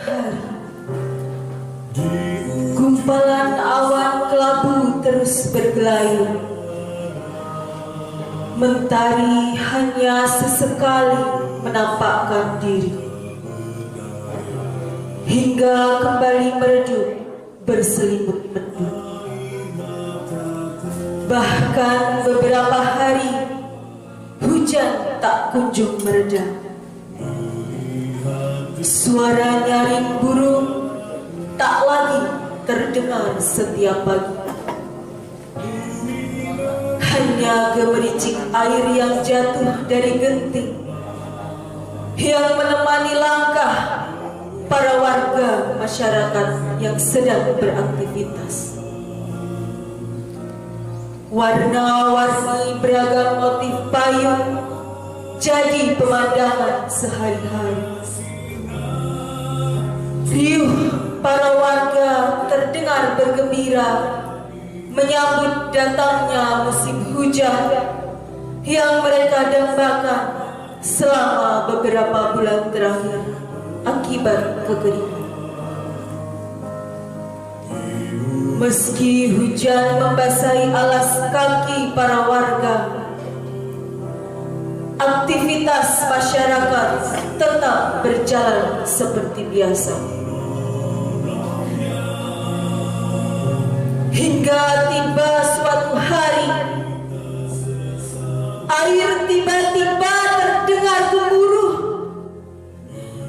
hari, gumpalan awan kelabu terus bergelayur. Mentari hanya sesekali menampakkan diri, hingga kembali meredup berselimut mendung. Bahkan beberapa hari hujan tak kunjung mereda. Suara nyaring burung tak lagi terdengar setiap pagi. Hanya gemericik air yang jatuh dari genting yang menemani langkah para warga masyarakat yang sedang beraktivitas. Warna-warni beragam motif payung jadi pemandangan sehari-hari. Riuh para warga terdengar bergembira menyambut datangnya musim hujan yang mereka dambakan selama beberapa bulan terakhir akibat kekeringan. Meski hujan membasahi alas kaki para warga, aktivitas masyarakat tetap berjalan seperti biasa. Hingga tiba suatu hari, air tiba-tiba terdengar gemuruh.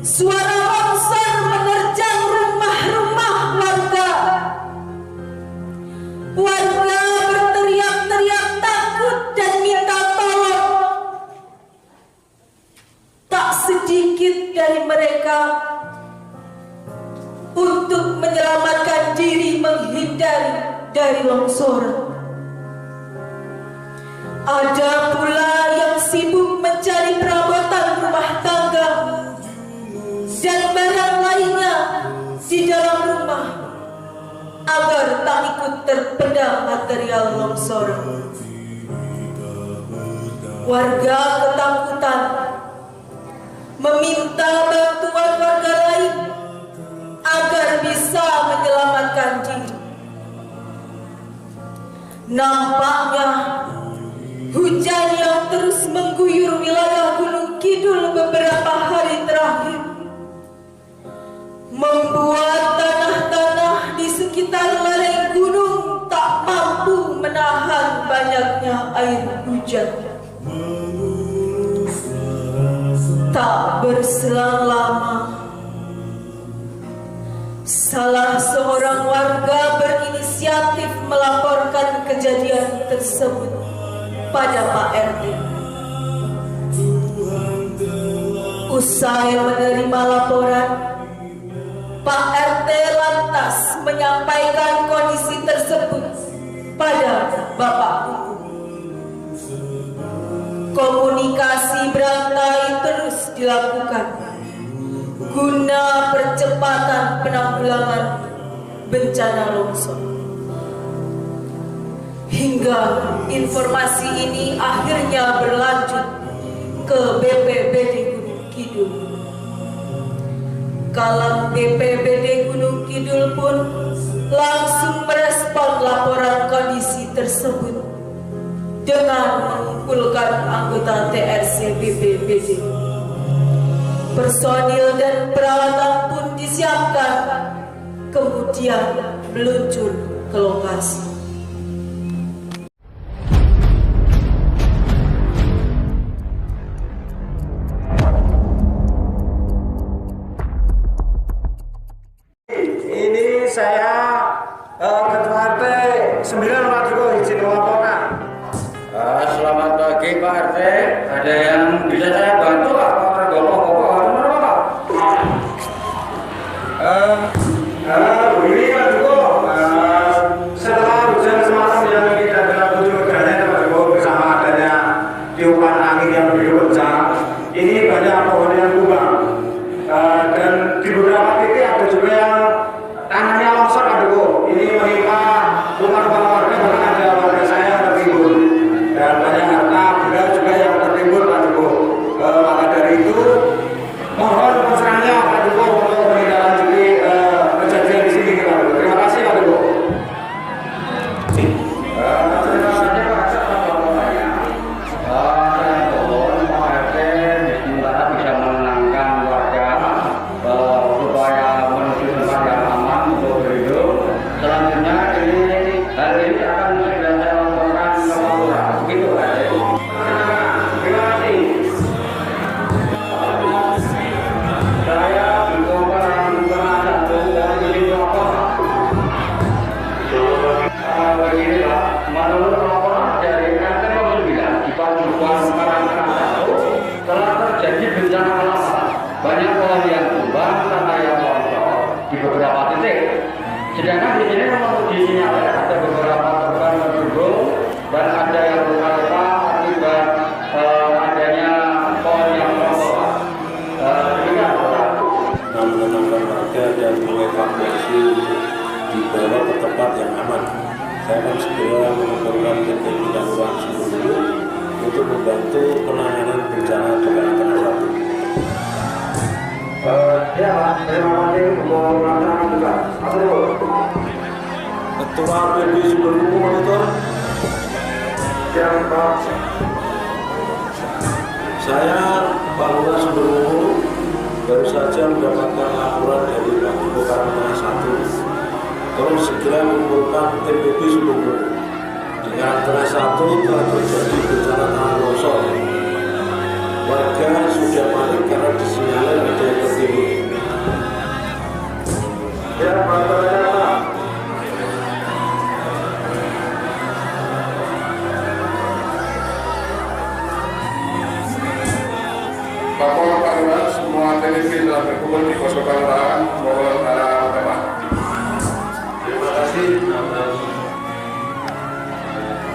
Suara longsor menerjang rumah-rumah warga. Warga berteriak-teriak takut dan minta tolong. Tak sedikit dari mereka untuk menyelamatkan diri menghindari dari longsoran. Ada pula yang sibuk mencari perabotan rumah tangga dan barang lainnya di dalam rumah agar tak ikut terpendam material longsoran. Warga ketakutan meminta bantuan warga lain agar bisa menyelamatkan diri. Nampaknya hujan yang terus mengguyur wilayah Gunung Kidul beberapa hari terakhir membuat tanah-tanah di sekitar lereng gunung tak mampu menahan banyaknya air hujan. Tak berselang lama, salah seorang warga berinisiatif melaporkan kejadian tersebut pada Pak RT. Usai menerima laporan, Pak RT lantas menyampaikan kondisi tersebut pada Bapak Hukum. Komunikasi berantai terus dilakukan guna percepatan penanggulangan bencana longsor. Hingga informasi ini akhirnya berlanjut ke BPBD Gunung Kidul. Kalang BPBD Gunung Kidul pun langsung merespon laporan kondisi tersebut dengan mengumpulkan anggota TRC BPBD. Personil dan peralatan pun disiapkan, kemudian meluncur ke lokasi. Ini saya Ketua RT 9 Wadro izin melaporkan. Selamat pagi Pak RT, ada yang bisa saya bantu Pak? Begini Pak Joko, setelah hujan semalam yang tidak terlalu gerhana Pak Joko, bersama adanya tiupan angin yang begitu kencang, ini banyak pohon yang tumbang, dan di beberapa titik ada juga yang tanahnya longsor Pak Joko. Ini menimpa rumah-rumah warga. banyak pohon yang tumbang, tanah yang longsor di beberapa titik. Sedangkan di sini memang disinyalir ada beberapa korban tergulung dan ada yang luka-luka akibat adanya pohon yang longsor. Demikian, Pak. Menenangkan warga dan mengevakuasi dibawa ke tempat yang aman. Saya akan segera mengumpulkan tim Bidang seluruh untuk membantu penanganan bencana Kecamatan Satu. Ya Pak, terima kasih untuk melaksanakan tugas. Ketua PB Sumberwulu Monitor. Siap Pak. Saya Pak Lurah Sumberwulu baru saja mendapatkan laporan dari Pak Ibu Karangtengah 1. Tolong segera mengumpulkan tim PB Sumberwulu. Di Karangtengah 1 telah terjadi bencana tanah longsor. Warga sudah panik karena disinyalir ada yang tertimbun. Ya Pak, Pak. Bapak Pak Lurah, semua TNI telah berkumpul di posko kelurahan Bogor Utara Utama. Terima kasih atas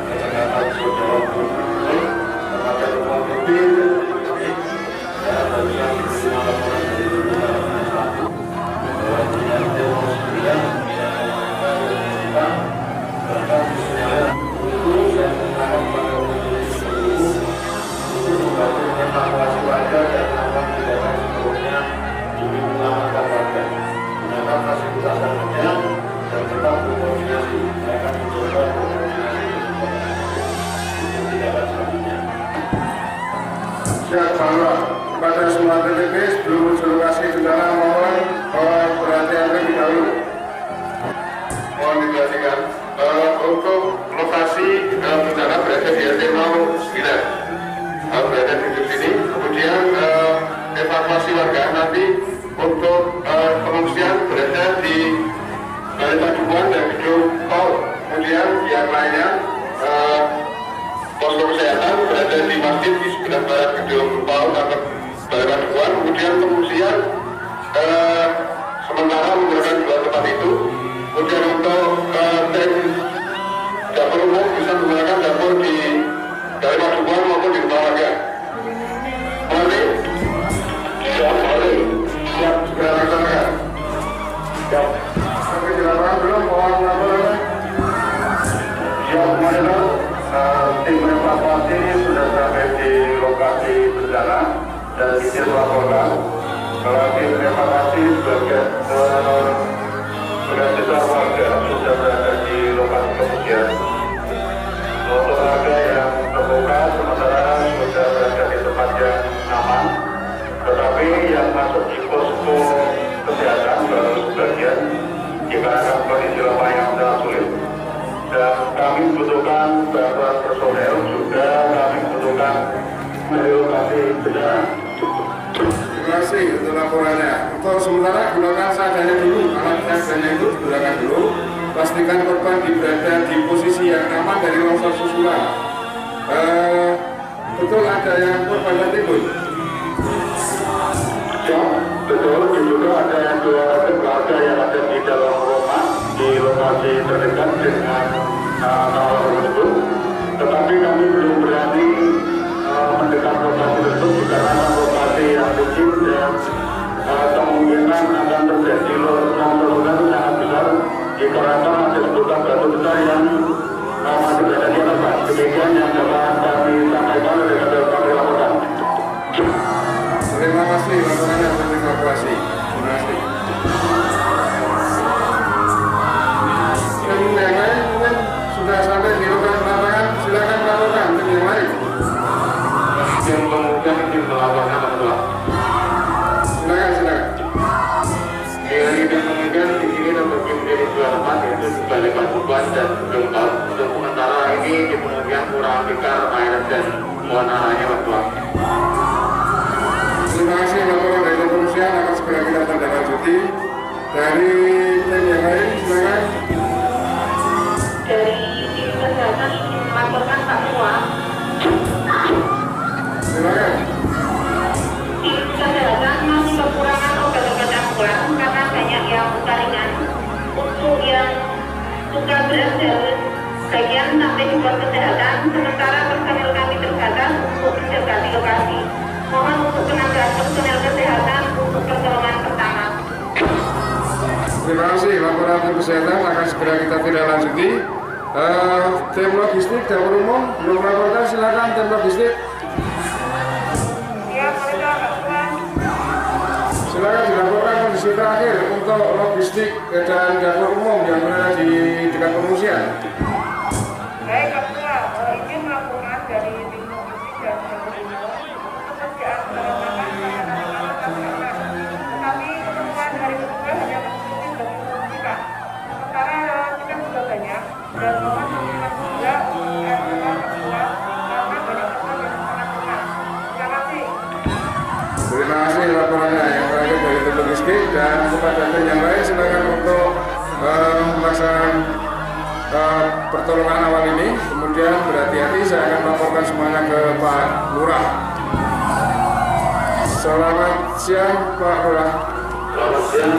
kata-kata saudara gubernur kepada rumah mobil dan bagi yang menerima laporan dari Karangtengah 1 bahwa dengan tewas 9 bahkan disinyalir untuk dan menangkap pada posisi seluruh untuk membantu mengevakuasi warga dan melakukan tindakan seluruhnya demi menyelamatkan warga. Gunakan fasilitas yang ada dan tetap berkoordinasi. Saya akan mencoba berkoordinasi untuk tindakan selanjutnya. Siap Pak Lurah, kepada semua TNI sebelum menuju lokasi bencana mohon perhatian terlebih dahulu. Mohon diperhatikan untuk lokasi bencana berada di RT 09. Berada di sini. Kemudian evakuasi warga nanti untuk pengungsian berada di Balai Paduan dan Gedung Tol. Kemudian yang lainnya posko kesehatan berada di masjid di sebelah barat Gedung Tol atau Balai Paduan. Kemudian pengungsian sementara menggunakan dua tempat itu. Kemudian untuk tim dapur umum bisa menggunakan dapur di Balai Paduan maupun di rumah warga. Siap, segera laksanakan. Siap. Sampai dilakukan belum, mohon laporan. Siap, semuanya. Tim evakuasi sudah sampai di lokasi bencana dan izin melaporkan kalau tim evakuasi sebagian besar warga sudah berada di lokasi pengungsian. Untuk warga yang terbuka sementara sudah berada di tempat yang aman, tetapi yang masuk di posko kesehatan baru sebagian dikarenakan kondisi lemah yang sangat sulit, dan kami membutuhkan bantuan personel, juga kami membutuhkan relokasi bencana. Terima kasih untuk laporannya. Untuk sementara gunakan seadanya dulu, alat seadanya itu digunakan dulu. Pastikan korban berada di posisi yang aman dari longsor susulan. Betul ada yang korban tertimbun? Ya, betul. Juga ada yang dua keluarga yang ada di dalam rumah di lokasi terdekat dengan nawar tersebut. Tetapi kami belum berani mendekat lokasi tersebut dikarenakan lokasi yang licin dan kemungkinan akan terjadi longsor itu sangat besar dikarenakan masih sebutan batu besar yang masih berada di atas. Demikian yang dapat kami sampaikan dan dapat kami laporkan. Terima kasih laporannya untuk evakuasi. Terima kasih. Tim yang lain mungkin sudah sampai di lokasi lapangan, silakan melaporkan tim yang lain. Tim kemudian tim melaporkan teman-teman. Silakan. Yang kemudian di sini terbagi menjadi dua tempat, yaitu di Balai Paduan dan Gedung Tol. Untuk sementara ini di kemudian kurang tikar air dan mohon arahnya bantuan. Terima kasih laporan dari kepolisian akan segera kita tindaklanjuti. Dari tim yang lain, silakan. Dari tim kesehatan melaporkan Pak Tua. Silakan. Tim kesehatan masih luka berat jalur bagian sampai dibuat kesehatan, sementara personel kami terbatas untuk menjaga di lokasi. Mohon untuk penambahan personel kesehatan untuk pertolongan pertama. Terima kasih. Laporan tim kesehatan akan segera kita tindak lanjuti. Tim logistik dapur umum belum melaporkan, silakan tim logistik. Ya, boleh Pak. Silakan dilaporkan kondisi terakhir untuk logistik dan dapur umum yang berada di dekat pengungsian. Baik, Pak Ketua, izin melaporkan dari tim logistik dan dapur umum untuk kerjaan penanganan tetapi ketemuan hari kedua hanya mengikuti bagi fungsi Pak. Sementara kita sudah banyak dan mohon dukungan juga untuk RPK kedua karena banyak hal yang sangat besar. Terima kasih. Terima kasih laporannya yang terakhir dari tim logistik, dan kepada tim yang lain silakan untuk melaksanakan pertolongan awal ini. Kemudian berhati-hati, saya akan melaporkan semuanya ke Pak Lurah. Selamat siang Pak Lurah. Selamat siang.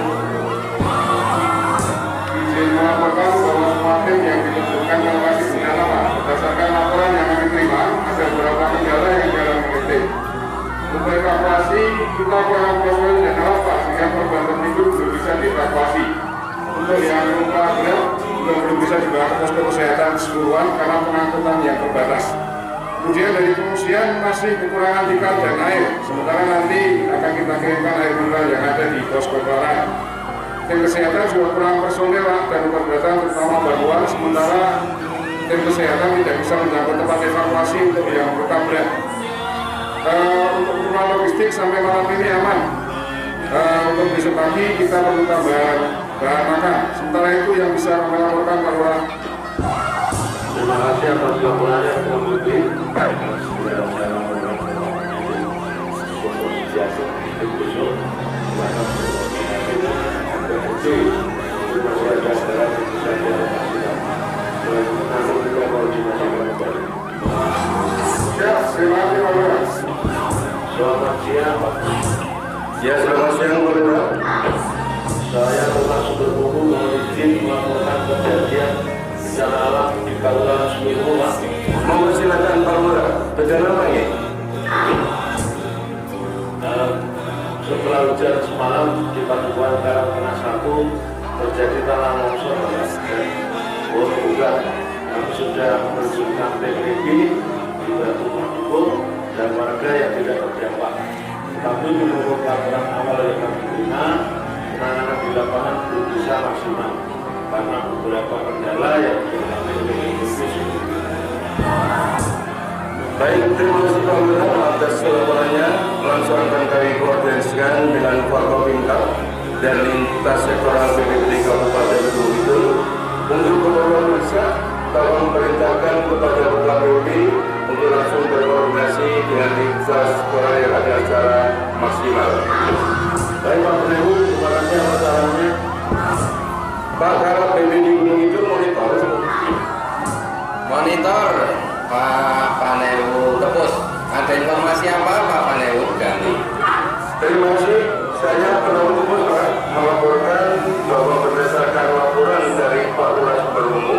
Izin melaporkan bahwa semua tim yang ditentukan lokasi bencana Pak. Berdasarkan laporan yang kami terima, ada beberapa kendala yang dialami tim. Untuk evakuasi, kita kurang personil dan alat Pak, sehingga korban tertidur belum bisa dievakuasi. Untuk yang luka berat, belum bisa dibawa ke posko kesehatan keseluruhan karena pengangkutan yang terbatas. Kemudian dari pengungsian masih kekurangan tikar dan air, sementara nanti akan kita kirimkan air mineral yang ada di posko kelurahan. Tim kesehatan juga kurang personil dan obat-obatan terutama bantuan, sementara tim kesehatan tidak bisa menjangkau tempat evakuasi untuk yang luka berat. Untuk keperluan logistik sampai malam ini aman. Untuk besok pagi kita perlu tambahan bahan makan. Sementara itu yang bisa kami laporkan Pak Lurah. Terima kasih atas laporannya Pak Menteri. Ya, terima kasih Pak Lurah. Selamat siang Pak. Ya, selamat siang Pak Lurah. Saya termasuk berbuku mohon izin melaporkan kejadian bencana alam di Kelurahan Sumiru Pak. Monggo silakan Pak Lurah. Bencana apa ini? Setelah hujan semalam di Padukuhan Karangtengah 1 terjadi tanah longsor dan pohon tumbang. Kami sudah menunjukkan PPB dibantu pendukung dan warga yang tidak terdampak. Tapi menurut laporan awal yang kami terima, penanganan di lapangan belum bisa maksimal karena beberapa kendala yang dialami oleh Indonesia. Baik, terima kasih Pak Lurah atas laporannya. Langsung akan kami koordinasikan dengan Forkopimda dan lintas sektoral BPBD Kabupaten Gunung Kidul untuk keperluan bisa tolong perintahkan kepada KPUD untuk langsung berkoordinasi dengan lintas sektoral yang ada secara maksimal. Baik Pak Ibu, terima kasih atas sarannya. Pak, kalau BPBD Gunung Kidul monitor Pak Panewu Tepus. Ada informasi apa Pak Panewu Ganti? Terima kasih. Saya Panewu Tepus Pak melaporkan bahwa berdasarkan laporan dari Pak Lurah Sumberwungu,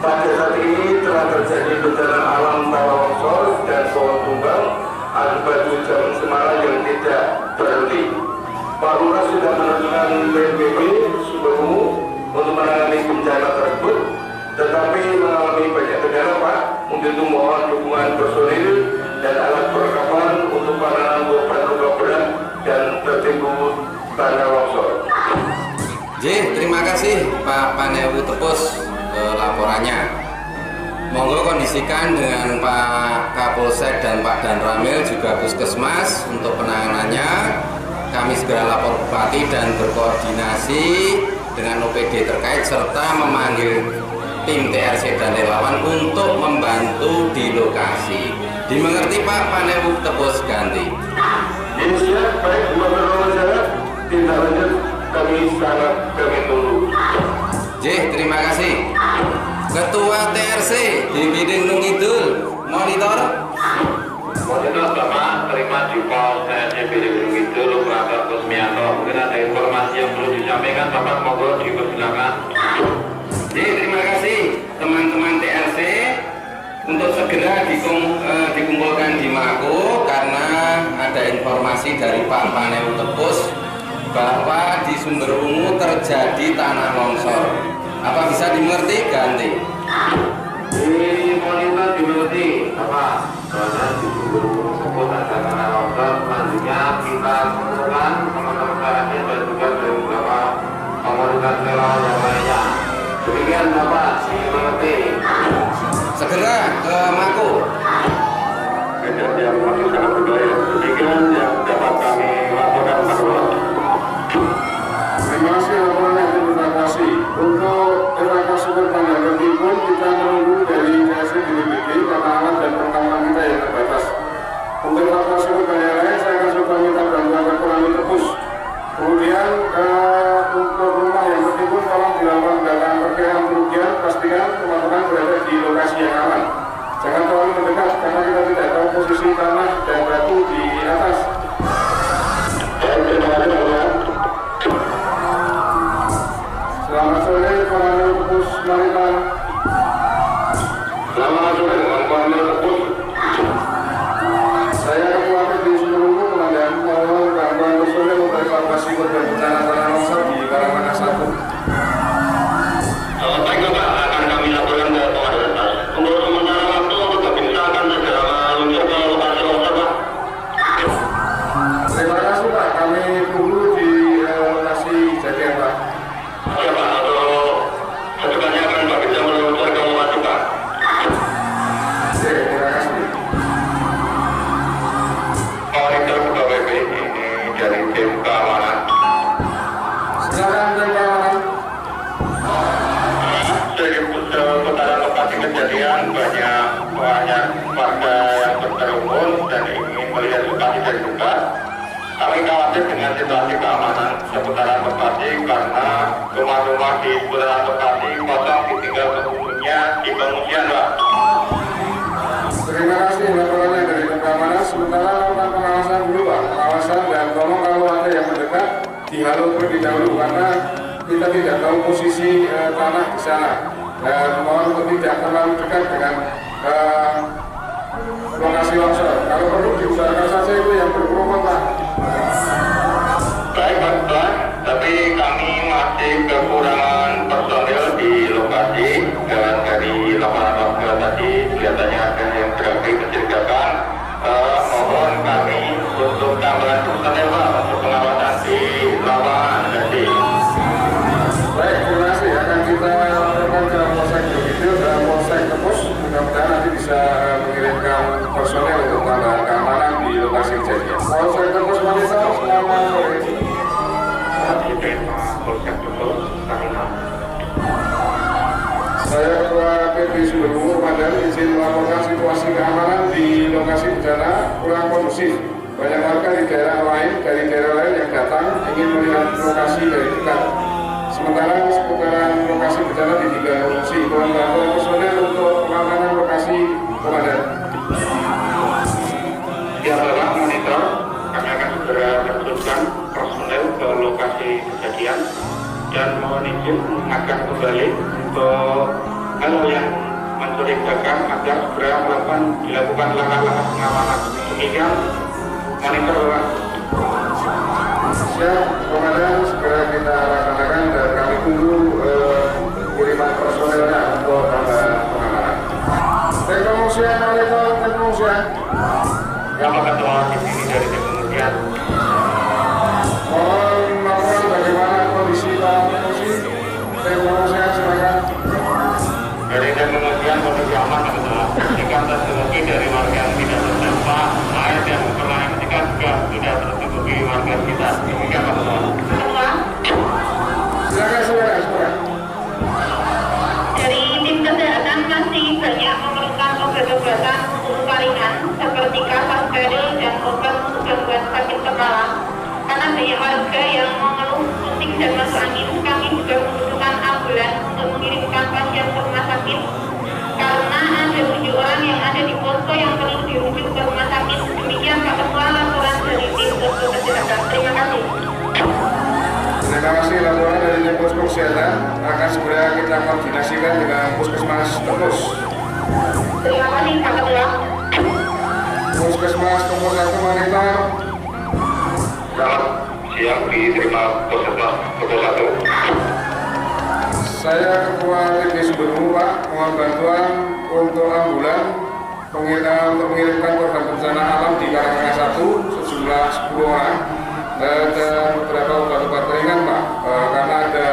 pada saat ini telah terjadi bencana alam tanah longsor dan pohon tumbang akibat hujan semalam yang tidak berhenti. Pak Lurah sudah menentukan BPBD Sumberwungu untuk menangani bencana tersebut, tetapi mengalami banyak kendala Pak. Untuk itu mohon dukungan personil dan alat perlengkapan untuk penanganan korban luka berat dan tertimbun tanah longsor. Terima kasih Pak Panewu Tepus laporannya. Monggo kondisikan dengan Pak Kapolsek dan Pak Danramil juga Puskesmas untuk penanganannya. Kami segera lapor Bupati dan berkoordinasi dengan OPD terkait serta memanggil tim TRC dan relawan untuk membantu di lokasi. Dimengerti Pak Panewu Tepus Ganti? Indonesia baik Gubernur Jawa, tindak lanjut kami sangat kami tunggu. Terima kasih. Ketua TRC di Biding Gunung Kidul, monitor. Monitor Bapak, terima di pos TRC Biding Gunung Kidul, Operator Kusmianto. Mungkin ada informasi yang perlu disampaikan Bapak, monggo dipersilakan. Terima kasih. segera dikumpulkan di Mako karena ada informasi dari Pak Panewu Tepus bahwa di Sumber Ungu terjadi tanah longsor. Apa bisa dimengerti? Ganti. Di monitor dimengerti apa? Karena di Sumber Ungu tersebut ada tanah longsor. Selanjutnya kita kumpulkan teman-teman KRS dan juga dari beberapa komunitas relawan yang lainnya. Demikian Bapak, dimengerti. Segera ke Mako. Kejadian masih sangat berbahaya. Demikian yang dapat kami laporkan Pak Lurah. Terima kasih laporan yang terima kasih. Untuk evakuasi korban yang tertimbun kita menunggu dari DSI BPBD karena alat dan perlengkapan kita yang terbatas. Untuk evakuasi korban yang lain saya akan coba minta bantuan ke Polres Tepus. Kemudian untuk rumah yang tertimbun tolong dilakukan pendataan perkiraan kerugian, pastikan teman-teman berada di lokasi yang aman. Jangan terlalu mendekat karena kita tidak tahu posisi tanah dan batu di atas. Selamat sore, Komandan Tepus Maritan. Selamat sore, Komandan Tepus. Saya Ketua di Sumber Ungu, Komandan, mohon bantuan personel untuk evakuasi korban bencana tanah longsor di Karangmanah 1. Baik Bapak, akan kami laporkan ke Polres. Untuk sementara waktu untuk bisa akan segera meluncur ke lokasi longsor Pak. Terima kasih Pak, kami tunggu di lokasi kejadian Pak. Ya Pak, untuk secepatnya akan Pak bisa meluncur ke lokasi Pak. Oke, terima kasih. Monitor pegawai ini dari tim keamanan. Silakan tim keamanan. Dari seputaran lokasi kejadian banyak warga yang berkerumun dan ingin melihat lokasi dari dekat. Kami khawatir dengan situasi keamanan seputaran lokasi karena rumah-rumah di seputaran lokasi kosong ditinggal penghuninya di pengungsian Pak. Terima kasih laporannya dari tim keamanan. Sementara lakukan pengawasan dulu Pak, pengawasan dan tolong kalau ada yang mendekat dihalau terlebih dahulu karena kita tidak tahu posisi tanah di sana. Dan mohon untuk tidak terlalu dekat dengan lokasi longsor. Kalau perlu diusahakan saja itu yang berkerumun Pak. Baik Pak, tapi kami masih kekurangan personil di lokasi dan dari laporan warga tadi kelihatannya ada yang berarti mencurigakan. Mohon kami untuk tambahan personil Pak untuk pengawasan di lapangan tadi. Baik, terima kasih. Akan kita laporkan ke Polsek Bukitil dan Polsek Tepus. Mudah-mudahan nanti bisa mengirimkan personel untuk tambahan keamanan di lokasi kejadian. Polsek Tepus Manisa, selamat sore. Polsek Tepus, Sarina. Saya Ketua PP Sumber Ungu, Komandan, izin melaporkan situasi keamanan di lokasi bencana kurang kondusif. Banyak warga di daerah lain yang datang ingin melihat lokasi dari dekat. Sementara seputaran lokasi bencana ditinggal mengungsi. Mohon bantuan personel untuk pengamanan lokasi, Komandan. Siap Bapak, monitor. Kami akan segera terjunkan personel ke lokasi kejadian dan mohon izin mengingatkan kembali untuk hal yang mencurigakan agar segera dilakukan langkah-langkah pengamanan. Demikian monitor Bapak. Siap, Komandan, segera kita laksanakan dan kami tunggu kiriman personelnya untuk tambahan pengamanan. Tim pengungsian, monitor tim pengungsian. Yang ketua di sini dari tim pengungsian. Mohon laporan bagaimana kondisi para pengungsi. Tim pengungsian, silakan. Dari tim pengungsian kondisi aman kebetulan. Jika tercukupi dari warga yang tidak terdampak, air dan perlahan ketika juga tidak tercukupi warga kita. Demikian Pak Ketua. Silakan. Dari tim kesehatan masih banyak memerlukan obat-obatan untuk luka ringan seperti kapas steril dan obat untuk gangguan sakit kepala. Karena banyak warga yang mengeluh pusing dan masuk angin, kami juga membutuhkan ambulans untuk mengirimkan pasien ke rumah sakit. Karena ada 7 orang yang ada di posko yang perlu dirujuk ke rumah sakit. Demikian Pak Ketua laporan dari tim posko kesehatan. Terima kasih. Terima kasih laporan dari tim posko kesehatan. Akan segera kita koordinasikan dengan Puskesmas Tepus. Terima kasih, Pak Ketua. Puskesmas nomor 1 Manitar. Selamat siang, diterima Puskesmas nomor 1. Saya Ketua TG Sumbermu, Pak, mohon bantuan untuk ambulan untuk mengirimkan korban bencana alam di Karangtengah 1 sejumlah 10 orang dan beberapa obat-obat ringan, Pak, karena ada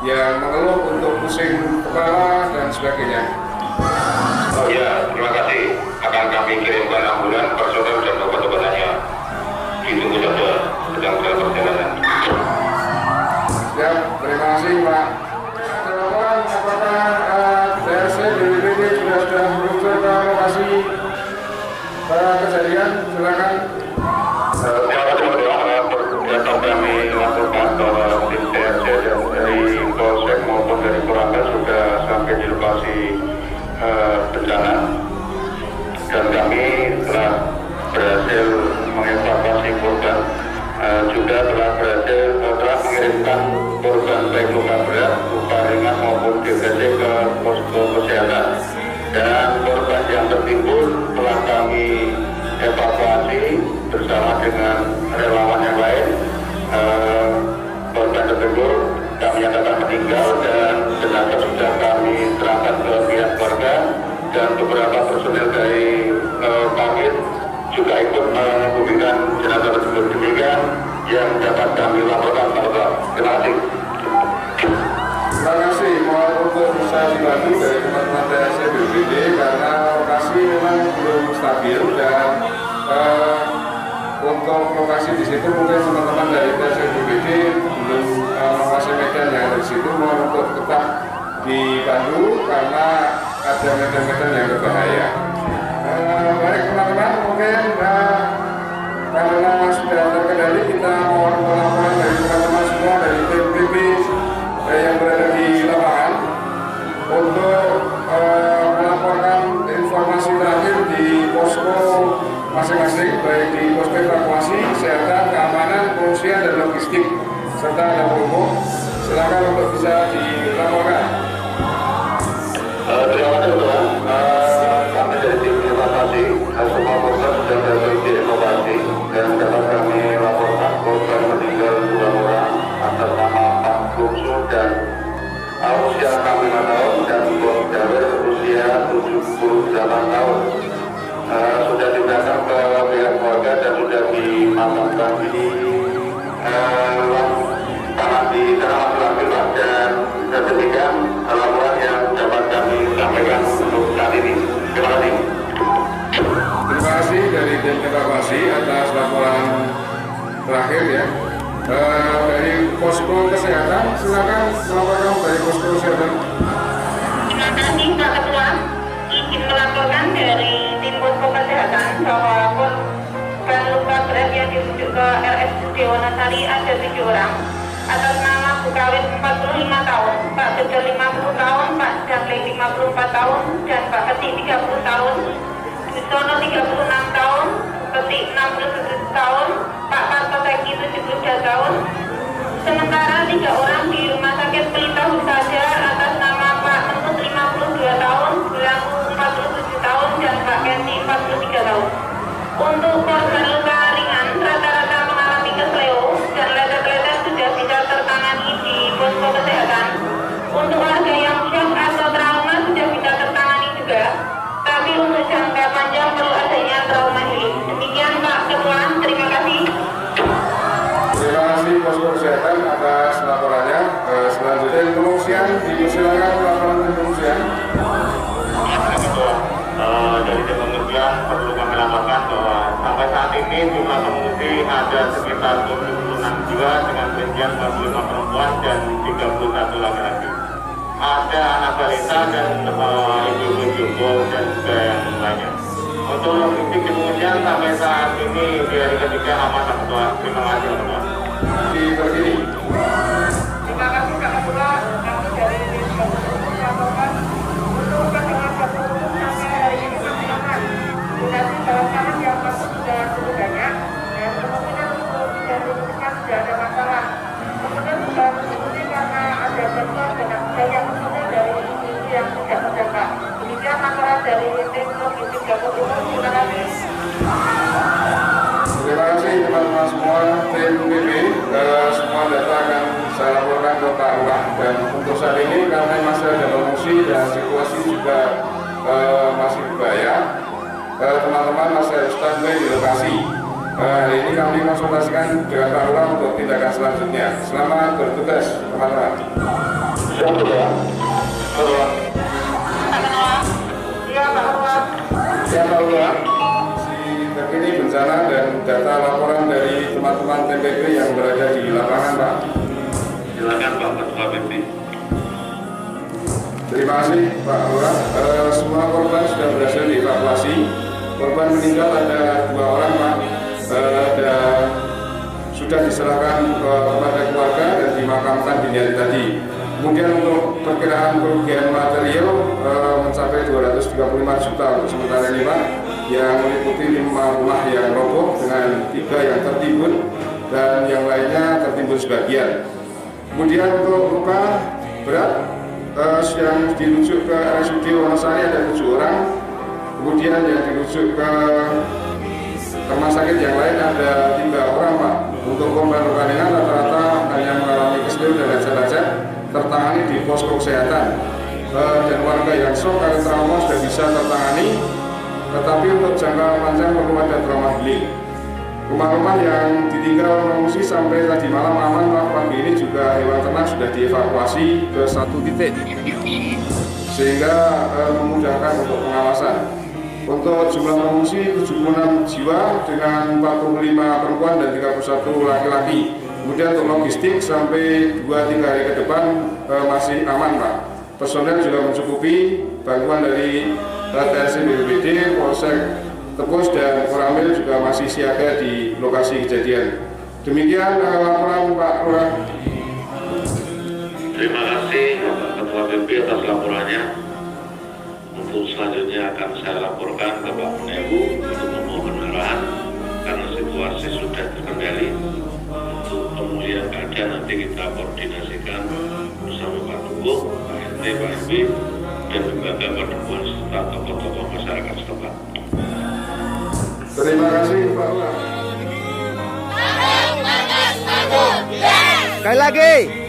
yang mengeluh untuk pusing kepala dan sebagainya. Oh ya, terima kasih. Akan kami kirimkan ambulan, personel dan obat-obatannya. Ditunggu saja, sedang dalam perjalanan. Siap, terima kasih, Pak. Jawaban, apakah DRC BPBD sudah meluncur ke lokasi kejadian? Silakan. Terima kasih, Pak. Kami laporkan bahwa tim DRC dari Polsek maupun dari Polantas sudah sampai di lokasi bencana, dan kami telah berhasil mengevakuasi korban, juga telah mengirimkan korban baik luka berat, luka ringan maupun DBC ke posko kesehatan, dan korban yang tertimbun telah kami evakuasi bersama dengan relawan yang lain. Korban tertimbun kami nyatakan meninggal dan jenazah sudah kami serahkan ke pihak keluarga, dan beberapa personel dari Kabit juga ikut menghubungkan jenazah tersebut. Demikian yang dapat kami laporkan, Pak Ketua. Terima kasih. Terima kasih. Mohon untuk bisa dibantu dari teman-teman DRC BPBD karena lokasi memang belum stabil, dan untuk lokasi di situ mungkin teman-teman dari DRC BPBD belum menguasai medan yang ada di situ. Mohon untuk tetap dibantu karena ada medan-medan yang berbahaya. Baik teman-teman, mungkin karena sudah terkendali, kita mohon laporan dari teman-teman semua dari tim PP yang berada di lapangan untuk melaporkan informasi terakhir di posko masing-masing, baik di posko evakuasi, kesehatan, keamanan, pengungsian, dan logistik serta dapur umum. Silakan untuk bisa dilaporkan. Terima kasih, Tuhan. Kami dari tim evakuasi, semua korban sudah berhasil dievakuasi, dan dapat kami laporkan korban meninggal 2 orang atas nama Pak Bungsu dan usia 65 tahun, dan Bos Jawir usia 78 tahun. Sudah didatang ke pihak keluarga dan sudah dimakamkan di tanah di tanah laki-laki, dan demikian laporan yang dapat kami sampaikan untuk saat ini. Terima kasih. Terima kasih dari tim evakuasi atas laporan terakhir ya. Dari posko kesehatan, silakan melaporkan dari posko kesehatan. Terima kasih, Pak Ketua. Izin melaporkan dari tim posko kesehatan bahwa korban luka berat yang dirujuk ke RSUD Wonosari ada 7 orang. Atas nama Bukawit 45 tahun, Pak Bejo 50 tahun, Pak Jamle 54 tahun, dan Pak Ketik 30 tahun, Dusono 36 tahun, Ketik 67 tahun, Pak Parto Seki 72 tahun. Sementara 3 orang di Rumah Sakit Pelita Husaja atas nama Pak Tembus 52 tahun, Bilangu 47 tahun, dan Pak Kensi 43 tahun. Untuk korban luka ringan rata-rata mengalami kesleo dan letet-letet sudah bisa tertangani di posko kesehatan. Untuk warga yang shock atau trauma sudah bisa tertangani juga, tapi untuk jangka panjang perlu adanya trauma healing. Demikian Pak Ketua, terima kasih. Terima kasih posko kesehatan atas laporannya. Selanjutnya pengungsian, dipersilakan laporan pengungsian. Dari tim pengungsian perlu kami laporkan bahwa sampai saat ini jumlah pengungsi ada sekitar 76 jiwa dengan rincian 45 perempuan dan 31 laki-laki. Ada anak balita dan ibu-ibu jumbo dan juga yang lainnya. Untuk logistik di pengungsian sampai saat ini di hari ketiga aman, Pak Ketua. Terima kasih, Pak Ketua. Berdiri. Terima kasih Kak Ketua. Kami dari tim melaporkan untuk pertemuan dapur umum sampai hari ini masih aman. Durasi dalam tanah yang masuk sudah cukup banyak, dan kemungkinan untuk tidak lulusnya tidak ada masalah. Kemudian juga ini karena ada bantuan banyak yang kemudian dari institusi yang tidak terdampak. Demikian laporan dari tim logistik Jawa Timur, silakan. Terima kasih teman-teman semua, tim PP. Semua data akan saya laporkan ke Pak Lurah, dan untuk saat ini karena masih ada pengungsi dan situasi juga masih berbahaya, teman-teman masih harus standby di lokasi. Hari ini kami konsultasikan dengan Pak Lurah untuk tindakan selanjutnya. Selamat bertugas teman-teman. Iya, Pak Lurah. Ya Pak Lurah, terkini bencana dan data laporan dari teman-teman TPP yang berada di lapangan, Pak. Silakan Pak Ketua BP. Terima kasih Pak Lurah. Semua korban sudah berhasil dievakuasi. Korban meninggal ada 2 orang, Pak. Dan sudah diserahkan kepada keluarga dan dimakamkan dini hari tadi. Kemudian untuk perkiraan kerugian material mencapai 235 juta untuk sementara ini, Pak, yang meliputi 5 rumah yang roboh dengan 3 yang tertimbun dan yang lainnya tertimbun sebagian. Kemudian untuk luka berat yang dirujuk ke RSUD Wonosari ada 7 orang. Kemudian yang dirujuk ke rumah sakit yang lain ada 3 orang, Pak. Untuk korban luka ringan rata-rata hanya mengalami keselio dan lecet-lecet, tertangani di posko kesehatan. Dan warga yang shock atau trauma sudah bisa tertangani, tetapi untuk jangka panjang perlu ada trauma healing. Rumah-rumah yang ditinggal mengungsi sampai tadi malam aman, Pak. Pagi ini juga hewan ternak sudah dievakuasi ke 1 titik, sehingga memudahkan untuk pengawasan. Untuk jumlah pengungsi 76 jiwa dengan 45 perempuan dan 31 laki-laki. Kemudian untuk logistik sampai 2-3 hari ke depan masih aman, Pak. Personel juga mencukupi, bantuan dari TNI BPBD, Polsek Tepus dan Koramil juga masih siaga di lokasi kejadian. Demikian laporan Pak Lurah. Terima kasih Bapak Ketua BP atas laporannya. Untuk selanjutnya akan saya laporkan ke Pak Menewu untuk memohon arahan karena situasi sudah terkendali. Untuk pemulihan keadaan nanti kita koordinasikan bersama Pak Tugu, Pak RT, Pak RW, dan lembaga pertemuan serta tokoh-tokoh masyarakat setempat. Terima kasih Pak Lurah. Sekali lagi.